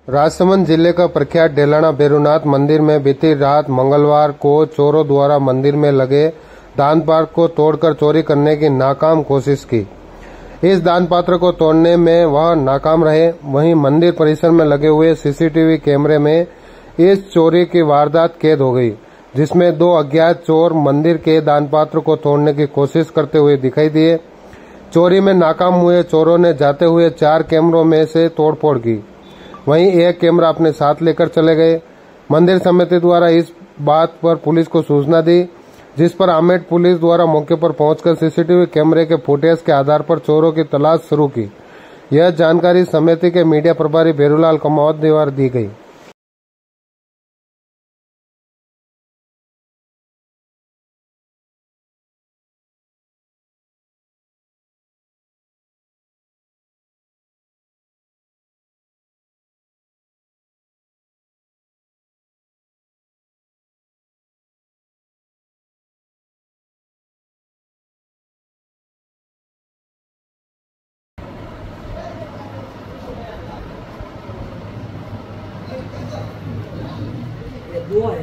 राजसमंद जिले का प्रख्यात डेलाना भैरवनाथ मंदिर में बीती रात मंगलवार को चोरों द्वारा मंदिर में लगे दान पात्र को तोड़कर चोरी करने की नाकाम कोशिश की। इस दान पात्र को तोड़ने में वह नाकाम रहे। वहीं मंदिर परिसर में लगे हुए सीसीटीवी कैमरे में इस चोरी की वारदात कैद हो गई, जिसमें 2 अज्ञात चोर मंदिर के दान पात्र को तोड़ने की कोशिश करते हुए दिखाई दिए। चोरी में नाकाम हुए चोरों ने जाते हुए 4 कैमरों में से तोड़फोड़ की। वहीं एक कैमरा अपने साथ लेकर चले गए। मंदिर समिति द्वारा इस बात पर पुलिस को सूचना दी, जिस पर आमेट पुलिस द्वारा मौके पर पहुंचकर सीसीटीवी कैमरे के फुटेज के आधार पर चोरों की तलाश शुरू की। यह जानकारी समिति के मीडिया प्रभारी भैरूलाल कमावत द्वारा दी गई। दो है।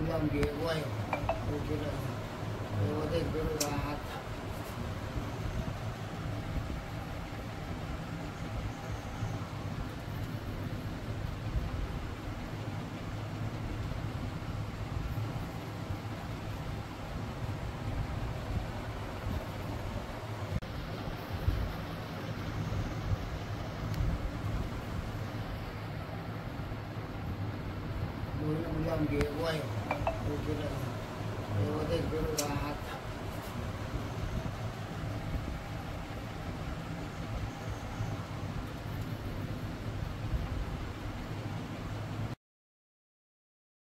Làm gì quay làm gì quay